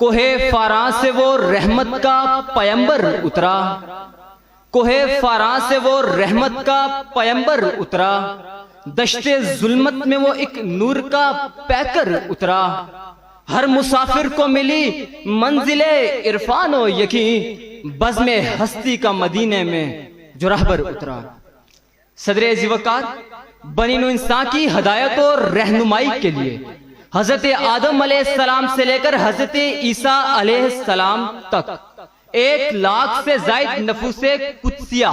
کوہے فاراں سے وہ رحمت کا پیمبر اترا، کوہے فاراں سے وہ رحمت کا پیمبر اترا، دشت ظلمت میں وہ ایک نور کا پیکر اترا، ہر مسافر کو ملی منزل عرفان و یقین، بزم ہستی کا مدینے میں جو رہبر اترا۔ صدر ذوالوقار بنی نوع انسان کی ہدایت اور رہنمائی کے لیے حضرت آدم علیہ السلام سے لے کر حضرت عیسیٰ علیہ السلام تک 1,00,000 سے زائد نفوس قدسیہ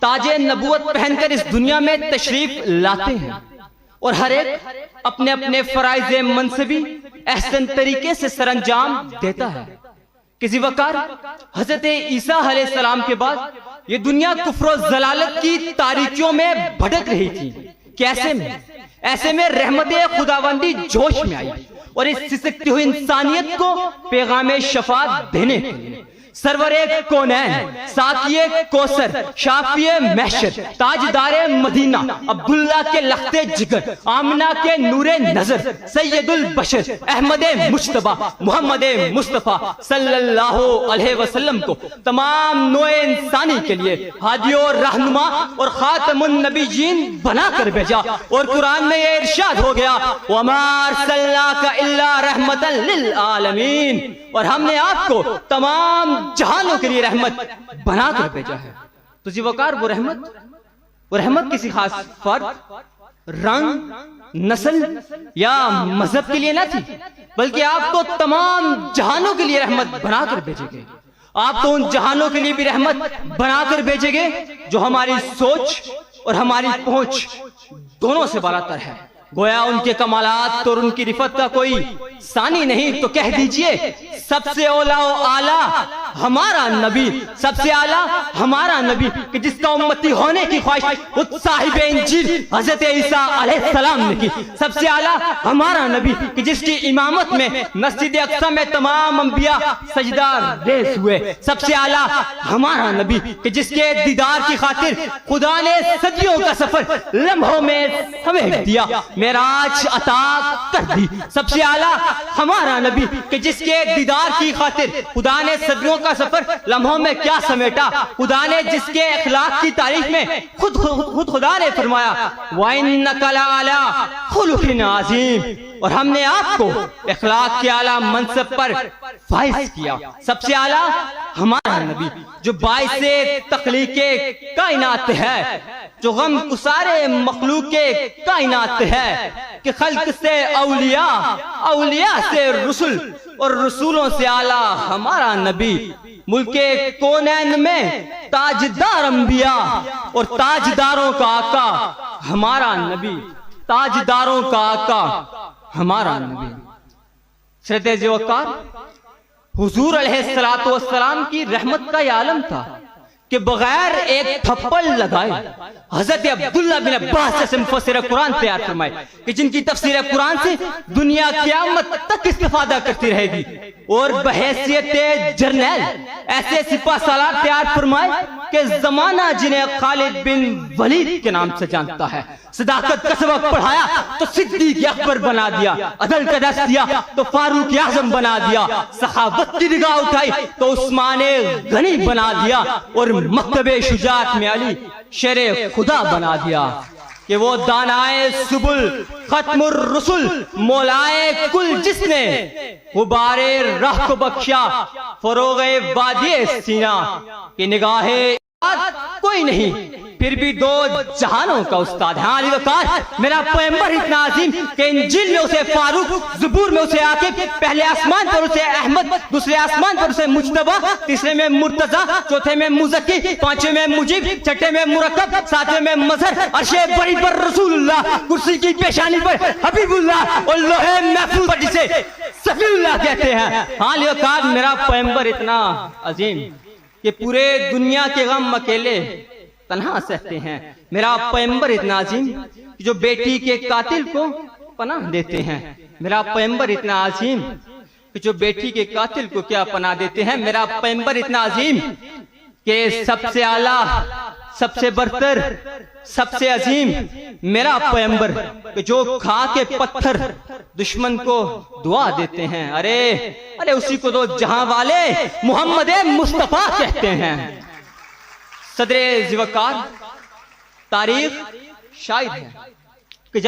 تاج نبوت پہن کر اس دنیا میں تشریف لاتے ہیں، اور ہر ایک اپنے اپنے فرائض منصبی احسن طریقے سے سر انجام دیتا ہے۔ کسی وقار حضرت عیسیٰ علیہ السلام کے بعد یہ دنیا کفر و ضلالت کی تاریکیوں میں بھٹک رہی تھی کہ ایسے میں رحمت خداوندی جوش میں آئی اور اس سسکتی ہوئی انسانیت کو پیغام شفاعت دینے کے لیے سرور کونین، ساقی کوثر، شافی محشر، تاجدار مدینہ، عبداللہ کے لخت جگر، آمنہ کے نور نظر، سید البشر، احمد مجتبیٰ، محمد مصطفیٰ صلی اللہ علیہ وسلم کو تمام نوع انسانی کے لیے ہادی و رہنما اور خاتم النبیین بنا کر بھیجا، اور قرآن میں یہ ارشاد ہو گیا وَمَا أَرْسَلْنَاكَ إِلَّا رَحْمَةً لِلْعَالَمِينَ، اور ہم نے آپ کو تمام جہانوں کے لیے رحمت بنا کر بھیجا ہے۔ تو ذوالوقار وہ رحمت کسی خاص فرد، رنگ، نسل یا مذہب کے لیے نہ تھی، بلکہ آپ کو تمام جہانوں کے لیے رحمت بنا کر بھیجے گئے۔ آپ تو ان جہانوں کے لیے بھی رحمت بنا کر بھیجے گئے جو ہماری سوچ اور ہماری پہنچ دونوں سے بالاتر ہے۔ گویا ان کے کمالات اور ان کی رفت کا کوئی ثانی نہیں، تو کہہ دیجئے سب سے اولا و اعلیٰ ہمارا نبی، سب سے اعلیٰ ہمارا نبی کہ جس کا امتی ہونے کی خواہش خود صاحب انجیل حضرت عیسیٰ علیہ السلام نے کی، سب سے اعلیٰ ہمارا نبی کہ جس کی امامت میں مسجد اقصی میں تمام انبیاء سجدہ ریز ہوئے، سب سے اعلیٰ ہمارا نبی کہ جس کے دیدار کی خاطر خدا نے صدیوں کا سفر لمحوں میں سمیٹ دیا، معراج عطا کر دی، سب سے اعلیٰ ہمارا نبی کہ جس کے دیدار کی خاطر خدا نے صدیوں کا سفر لمحوں میں کیا سمیٹا، خدا نے جس کے اخلاق کی تعریف میں خود خدا نے فرمایا وَإِنَّكَ لَعَلَىٰ خُلُقٍ عَظِيمٍ، اور ہم نے آپ کو اخلاق کے اعلیٰ منصب پر فائز کیا۔ سب سے اعلیٰ ہمارا نبی جو باعث تخلیق کائنات ہے، جو غم گسارے مخلوق کائنات ہے، کہ خلق سے اولیاء، اولیاء سے رسول اور رسولوں سے اعلیٰ ہمارا نبی، ملک کونین میں تاجدار انبیاء اور تاجداروں کا آقا ہمارا نبی، تاجداروں کا آقا ہمارا نبی۔ حضرت ذوالوقار حضور علیہ السلام کی رحمت کا یہ عالم تھا کہ بغیر ایک تھپڑ لگائے حضرت عبداللہ بن عباس سے مفسر قرآن تیار فرمائے کہ جن کی تفسیر قرآن سے دنیا قیامت تک استفادہ کرتی رہے گی، اور بحیثیت جرنیل ایسے سپاہ سالار تیار فرمائے کہ زمانہ جنہیں خالد بن ولید کے نام سے جانتا ہے، صداقت کا سبق پڑھایا تو صدیق اکبر بنا دیا، عدل کا درس دیا تو فاروق اعظم بنا دیا، سخاوت کی نگاہ اٹھائی تو عثمان غنی بنا دیا، اور مکتب شجاعت میں علی شیر خدا بنا دیا، کہ وہ دانائے سبل ختم الرسل مولائے کل جس نے غبار راہ کو بخشا فروغ وادی سینہ، کہ نگاہ کوئی نہیں پھر بھی دو جہانوں کا استاد ہے۔ علی وقار میرا پیغمبر اتنا عظیم کہ انجیل میں اسے فاروق، زبور میں اسے عاقب، پہلے آسمان پر اسے احمد، دوسرے آسمان پر اسے مجتبیٰ، تیسرے میں مرتضیٰ، چوتھے میں مزکی، پانچویں میں مجیب، چھٹے میں مرکب، ساتویں میں مظہر، عرش بری پر رسول اللہ، کرسی کی پیشانی پر حبیب اللہ، اور لوح محفوظ پر جسے صفی اللہ کہتے ہیں۔ علی وقار میرا پیغمبر اتنا عظیم کہ پورے دنیا کے غم اکیلے تنہا سہتے ہیں۔ میرا پیغمبر اتنا عظیم جو بیٹی کے قاتل کو پناہ دیتے ہیں۔ میرا پیغمبر اتنا عظیم جو بیٹی کے قاتل کو کیا پناہ دیتے ہیں۔ میرا پیغمبر اتنا عظیم کہ سب سے اعلیٰ سب سے برتر، سب سے عظیم میرا پیغمبر کہ جو کھا کے پتھر دشمن کو دعا دیتے ہیں، ارے اسی کو تو جہاں والے محمد مصطفیٰ کہتے ہیں۔ صدر ذوالفقار تاریخ شاہد ہے کہ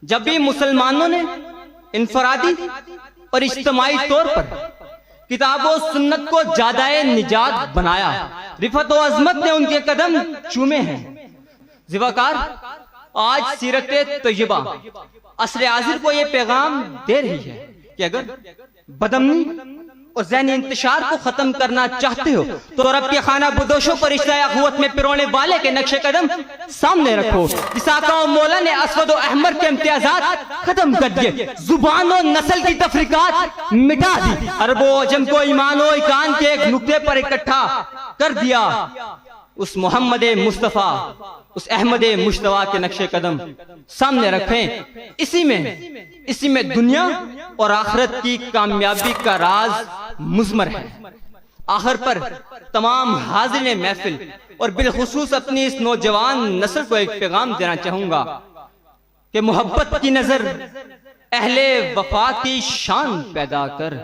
جب بھی مسلمانوں نے انفرادی اور اجتماعی طور پر کتاب و سنت کو جادۂ نجات بنایا، رفعت و عظمت نے ان کے قدم چومے ہیں۔ ذوالفقار آج سیرت طیبہ عصر حاضر کو یہ پیغام دے رہی ہے کہ اگر بدامنی اور ذہنی انتشار کو ختم کرنا چاہتے ہو تو رب کے خانہ بدوشوں پر رشتہ اخوت میں پرونے والے کے نقش قدم سامنے رکھو۔ اس آقا و مولا نے اسود و احمر کے امتیازات ختم کر دیے، زبان و نسل کی تفریقات مٹا دی، عرب و عجم کو ایمان و ایقان کے ایک نقطے پر اکٹھا کر دیا۔ اس محمد مصطفیٰ، اس احمد مجتبیٰ کے نقش قدم سامنے رکھیں۔ اسی میں دنیا اور آخرت کی کامیابی کا راز مضمر ہے۔ آخر پر تمام حاضرین محفل اور بالخصوص اپنی اس نوجوان نسل کو ایک پیغام دینا چاہوں گا کہ محبت کی نظر اہل وفا کی شان پیدا کر،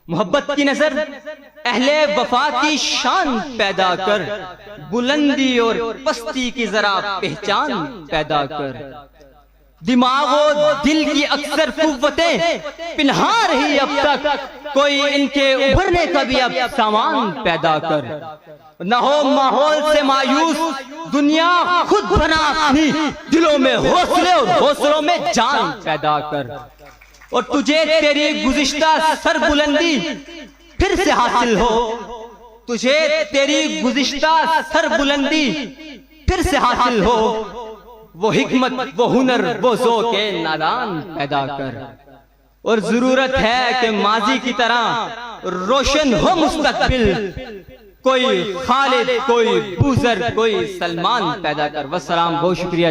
محبت کی نظر اہل وفا کی شان پیدا کر، بلندی اور پستی کی ذرا پہچان پیدا کر، دماغ و دل کی اکثر قوتیں پنہاں رہی اب تک، کوئی ان کے ابھرنے کا بھی اب سامان پیدا کر، نہ ہو ماحول سے مایوس دنیا خود بنا اپنی دلوں میں حوصلے اور حوصلوں میں جان پیدا کر، اور تجھے تیری گزشتہ سر بلندی پھر سے حاصل ہو، تجھے تیری گزشتہ سر بلندی پھر سے حاصل ہو، وہ حکمت، وہ ہنر، وہ ذوق نادان پیدا کر، اور ضرورت ہے کہ ماضی کی طرح روشن ہو مستقبل، کوئی خالد، کوئی بوذر، کوئی سلمان پیدا کر۔ والسلام، بہت شکریہ۔